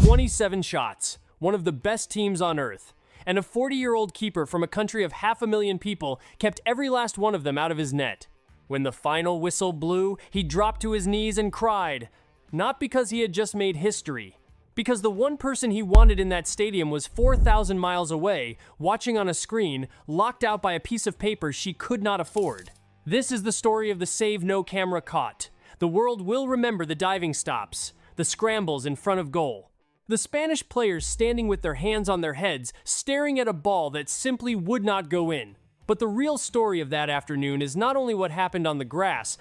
27 shots, one of the best teams on earth, and a 40-year-old keeper from a country of 500,000 people kept every last one of them out of his net. When the final whistle blew, he dropped to his knees and cried, not because he had just made history, because the one person he wanted in that stadium was 4,000 miles away, watching on a screen, locked out by a piece of paper she could not afford. This is the story of the save no camera caught. The world will remember the diving stops, the scrambles in front of goal, the Spanish players standing with their hands on their heads, staring at a ball that simply would not go in. But the real story of that afternoon is not only what happened on the grass,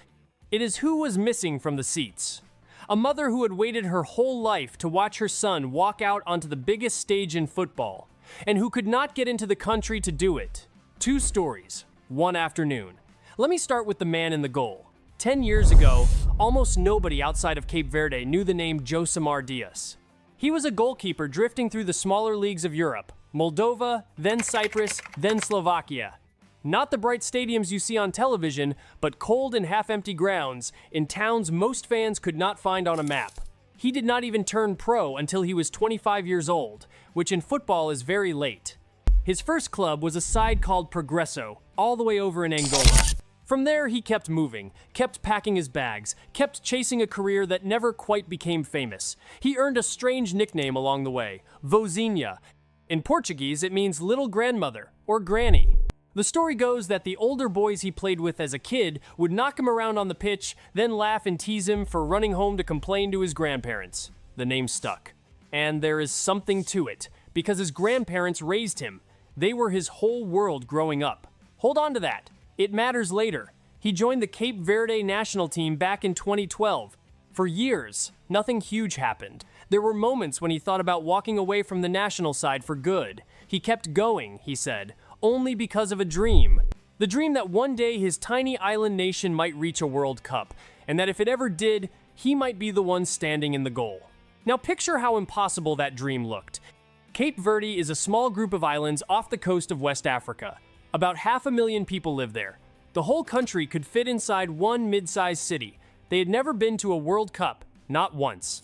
it is who was missing from the seats. A mother who had waited her whole life to watch her son walk out onto the biggest stage in football, and who could not get into the country to do it. Two stories, one afternoon. Let me start with the man in the goal. 10 years ago, almost nobody outside of Cape Verde knew the name Josimar Dias. He was a goalkeeper drifting through the smaller leagues of Europe, Moldova, then Cyprus, then Slovakia. Not the bright stadiums you see on television, but cold and half-empty grounds in towns most fans could not find on a map. He did not even turn pro until he was 25 years old, which in football is very late. His first club was a side called Progresso, all the way over in Angola. From there, he kept moving, kept packing his bags, kept chasing a career that never quite became famous. He earned a strange nickname along the way, Vozinha. In Portuguese, it means little grandmother, or granny. The story goes that the older boys he played with as a kid would knock him around on the pitch, then laugh and tease him for running home to complain to his grandparents. The name stuck. And there is something to it, because his grandparents raised him. They were his whole world growing up. Hold on to that. It matters later. He joined the Cape Verde national team back in 2012. For years, nothing huge happened. There were moments when he thought about walking away from the national side for good. He kept going, he said, only because of a dream. The dream that one day his tiny island nation might reach a World Cup, and that if it ever did, he might be the one standing in the goal. Now picture how impossible that dream looked. Cape Verde is a small group of islands off the coast of West Africa. About 500,000 people live there. The whole country could fit inside one mid-sized city. They had never been to a World Cup, not once.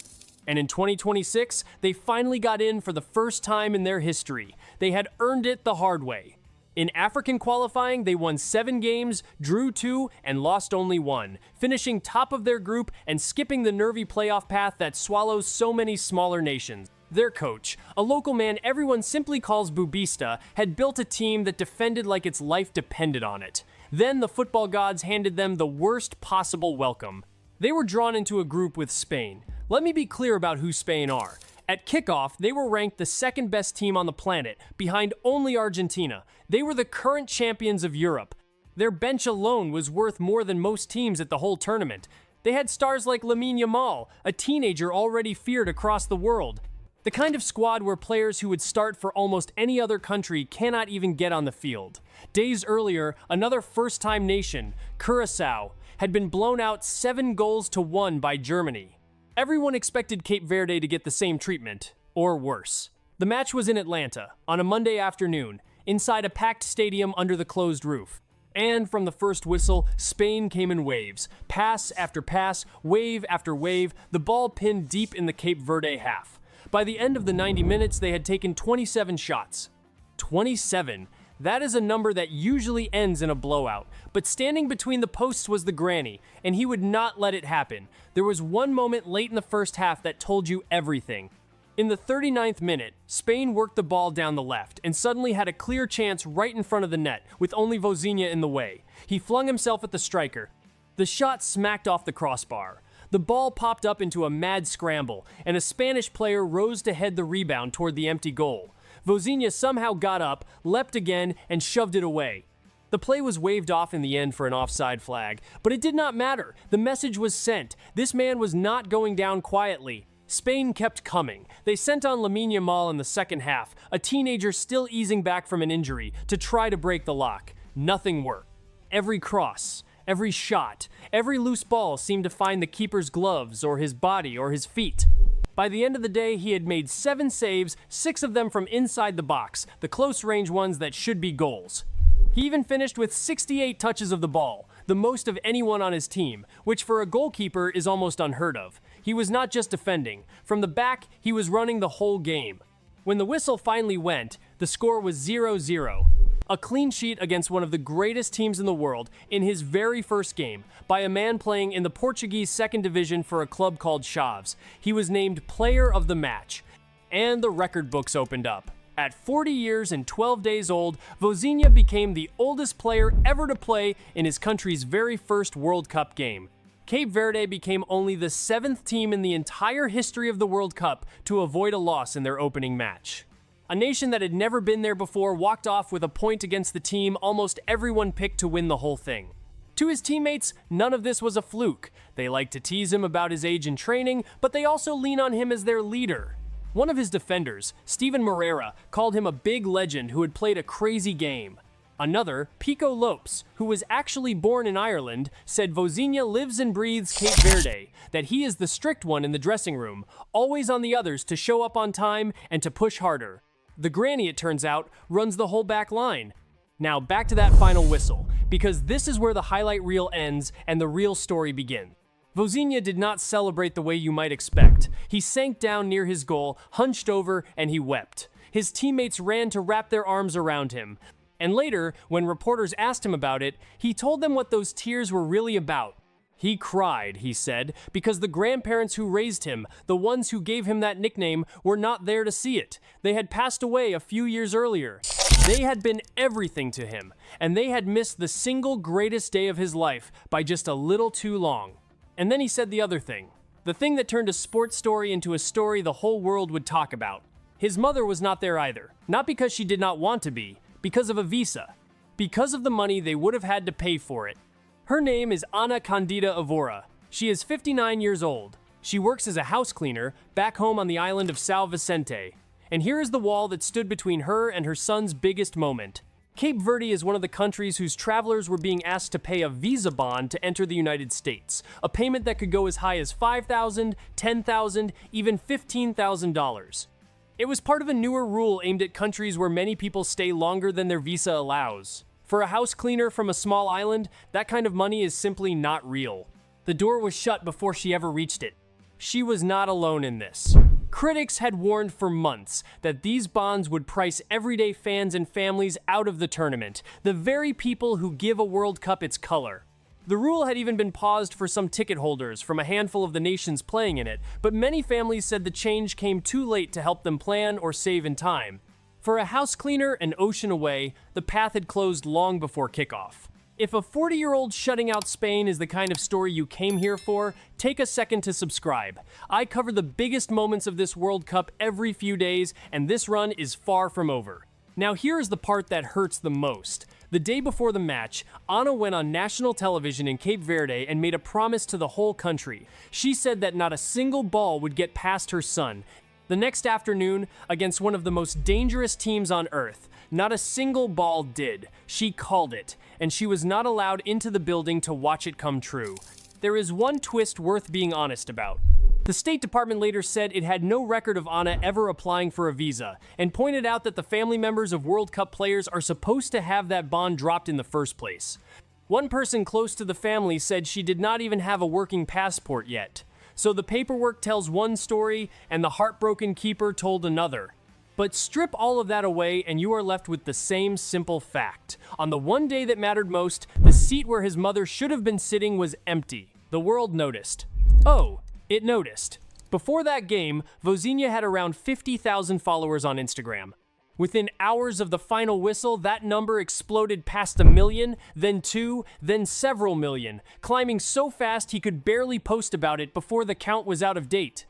And in 2026, they finally got in for the first time in their history. They had earned it the hard way. In African qualifying, they won 7 games, drew 2, and lost only 1, finishing top of their group and skipping the nervy playoff path that swallows so many smaller nations. Their coach, a local man everyone simply calls Bubista, had built a team that defended like its life depended on it. Then the football gods handed them the worst possible welcome. They were drawn into a group with Spain. Let me be clear about who Spain are. At kickoff, they were ranked the second best team on the planet, behind only Argentina. They were the current champions of Europe. Their bench alone was worth more than most teams at the whole tournament. They had stars like Lamine Yamal, a teenager already feared across the world. The kind of squad where players who would start for almost any other country cannot even get on the field. Days earlier, another first-time nation, Curaçao, had been blown out 7-1 by Germany. Everyone expected Cape Verde to get the same treatment, or worse. The match was in Atlanta, on a Monday afternoon, inside a packed stadium under the closed roof. And from the first whistle, Spain came in waves. Pass after pass, wave after wave, the ball pinned deep in the Cape Verde half. By the end of the 90 minutes, they had taken 27 shots. 27. That is a number that usually ends in a blowout. But standing between the posts was the granny, and he would not let it happen. There was one moment late in the first half that told you everything. In the 39th minute, Spain worked the ball down the left and suddenly had a clear chance right in front of the net, with only Vozinha in the way. He flung himself at the striker. The shot smacked off the crossbar. The ball popped up into a mad scramble, and a Spanish player rose to head the rebound toward the empty goal. Vozinha somehow got up, leapt again, and shoved it away. The play was waved off in the end for an offside flag, but it did not matter. The message was sent. This man was not going down quietly. Spain kept coming. They sent on Lamine Yamal in the second half, a teenager still easing back from an injury, to try to break the lock. Nothing worked. Every cross, every shot, every loose ball seemed to find the keeper's gloves or his body or his feet. By the end of the day, he had made 7 saves, 6 of them from inside the box, the close-range ones that should be goals. He even finished with 68 touches of the ball, the most of anyone on his team, which for a goalkeeper is almost unheard of. He was not just defending. From the back, he was running the whole game. When the whistle finally went, the score was 0-0. A clean sheet against one of the greatest teams in the world in his very first game by a man playing in the Portuguese second division for a club called Chaves. He was named Player of the Match, and the record books opened up. At 40 years and 12 days old, Vozinha became the oldest player ever to play in his country's very first World Cup game. Cape Verde became only the 7th team in the entire history of the World Cup to avoid a loss in their opening match. A nation that had never been there before walked off with a point against the team almost everyone picked to win the whole thing. To his teammates, none of this was a fluke. They like to tease him about his age and training, but they also lean on him as their leader. One of his defenders, Steven Moreira, called him a big legend who had played a crazy game. Another, Pico Lopes, who was actually born in Ireland, said Vozinha lives and breathes Cape Verde, that he is the strict one in the dressing room, always on the others to show up on time and to push harder. The granny, it turns out, runs the whole back line. Now back to that final whistle, because this is where the highlight reel ends and the real story begins. Vozinha did not celebrate the way you might expect. He sank down near his goal, hunched over, and he wept. His teammates ran to wrap their arms around him. And later, when reporters asked him about it, he told them what those tears were really about. He cried, he said, because the grandparents who raised him, the ones who gave him that nickname, were not there to see it. They had passed away a few years earlier. They had been everything to him, and they had missed the single greatest day of his life by just a little too long. And then he said the other thing. The thing that turned a sports story into a story the whole world would talk about. His mother was not there either. Not because she did not want to be, because of a visa. Because of the money they would have had to pay for it. Her name is Ana Candida Evora. She is 59 years old. She works as a house cleaner back home on the island of São Vicente. And here is the wall that stood between her and her son's biggest moment. Cape Verde is one of the countries whose travelers were being asked to pay a visa bond to enter the United States, a payment that could go as high as $5,000, $10,000, even $15,000. It was part of a newer rule aimed at countries where many people stay longer than their visa allows. For a house cleaner from a small island, that kind of money is simply not real. The door was shut before she ever reached it. She was not alone in this. Critics had warned for months that these bonds would price everyday fans and families out of the tournament, the very people who give a World Cup its color. The rule had even been paused for some ticket holders from a handful of the nations playing in it, but many families said the change came too late to help them plan or save in time. For a house cleaner an ocean away, the path had closed long before kickoff. If a 40-year-old shutting out Spain is the kind of story you came here for, take a second to subscribe. I cover the biggest moments of this World Cup every few days, and this run is far from over. Now here is the part that hurts the most. The day before the match, Ana went on national television in Cape Verde and made a promise to the whole country. She said that not a single ball would get past her son. The next afternoon, against one of the most dangerous teams on earth, not a single ball did. She called it, and she was not allowed into the building to watch it come true. There is one twist worth being honest about. The State Department later said it had no record of Ana ever applying for a visa, and pointed out that the family members of World Cup players are supposed to have that bond dropped in the first place. One person close to the family said she did not even have a working passport yet. So the paperwork tells one story, and the heartbroken keeper told another. But strip all of that away and you are left with the same simple fact. On the one day that mattered most, the seat where his mother should have been sitting was empty. The world noticed. Oh, it noticed. Before that game, Vozinha had around 50,000 followers on Instagram. Within hours of the final whistle, that number exploded past 1 million, then 2, then several million, climbing so fast he could barely post about it before the count was out of date.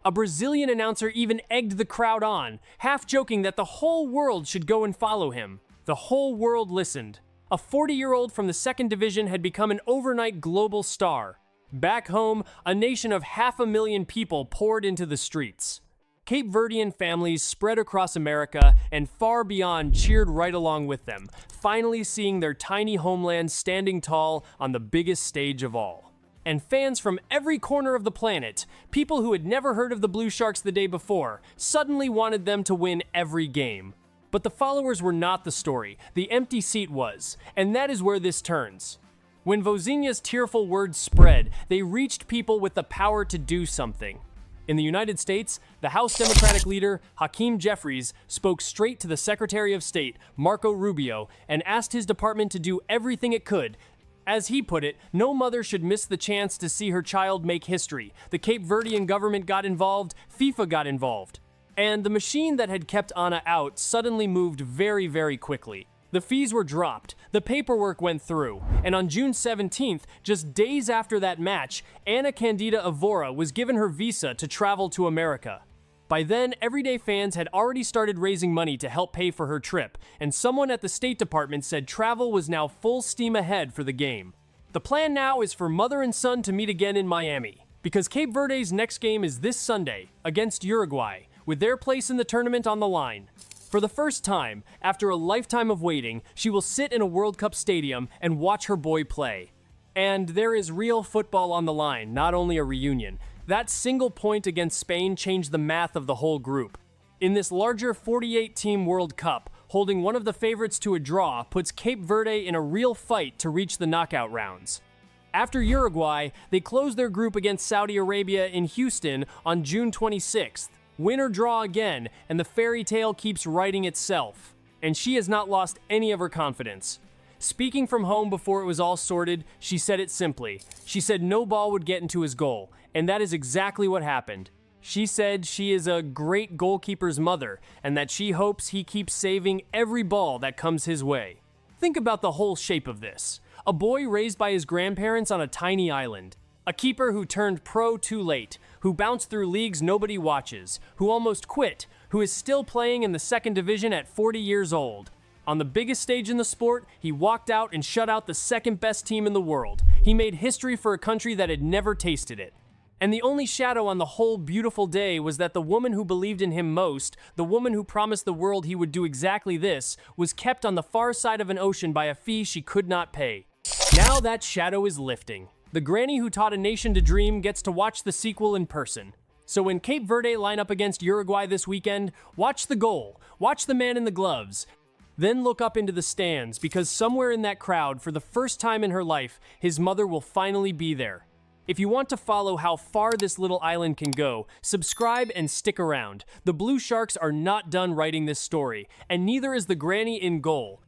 A Brazilian announcer even egged the crowd on, half joking that the whole world should go and follow him. The whole world listened. A 40-year-old from the second division had become an overnight global star. Back home, a nation of 500,000 people poured into the streets. Cape Verdean families spread across America and far beyond cheered right along with them, finally seeing their tiny homeland standing tall on the biggest stage of all. And fans from every corner of the planet, people who had never heard of the Blue Sharks the day before, suddenly wanted them to win every game. But the followers were not the story, the empty seat was, and that is where this turns. When Vozinha's tearful words spread, they reached people with the power to do something. In the United States, the House Democratic leader, Hakeem Jeffries, spoke straight to the Secretary of State, Marco Rubio, and asked his department to do everything it could. As he put it, no mother should miss the chance to see her child make history. The Cape Verdean government got involved, FIFA got involved. And the machine that had kept Ana out suddenly moved very, very quickly. The fees were dropped, the paperwork went through, and on June 17th, just days after that match, Ana Candida Evora was given her visa to travel to America. By then, everyday fans had already started raising money to help pay for her trip, and someone at the State Department said travel was now full steam ahead for the game. The plan now is for mother and son to meet again in Miami, because Cape Verde's next game is this Sunday against Uruguay, with their place in the tournament on the line. For the first time, after a lifetime of waiting, she will sit in a World Cup stadium and watch her boy play. And there is real football on the line, not only a reunion. That single point against Spain changed the math of the whole group. In this larger 48-team World Cup, holding one of the favorites to a draw puts Cape Verde in a real fight to reach the knockout rounds. After Uruguay, they close their group against Saudi Arabia in Houston on June 26th. Win or draw again, and the fairy tale keeps writing itself. And she has not lost any of her confidence. Speaking from home before it was all sorted, she said it simply. She said no ball would get into his goal, and that is exactly what happened. She said she is a great goalkeeper's mother, and that she hopes he keeps saving every ball that comes his way. Think about the whole shape of this. A boy raised by his grandparents on a tiny island. A keeper who turned pro too late, who bounced through leagues nobody watches, who almost quit, who is still playing in the second division at 40 years old. On the biggest stage in the sport, he walked out and shut out the second best team in the world. He made history for a country that had never tasted it. And the only shadow on the whole beautiful day was that the woman who believed in him most, the woman who promised the world he would do exactly this, was kept on the far side of an ocean by a fee she could not pay. Now that shadow is lifting. The granny who taught a nation to dream gets to watch the sequel in person. So when Cape Verde line up against Uruguay this weekend, watch the goal, watch the man in the gloves. Then look up into the stands, because somewhere in that crowd, for the first time in her life, his mother will finally be there. If you want to follow how far this little island can go, subscribe and stick around. The Blue Sharks are not done writing this story, and neither is the granny in goal.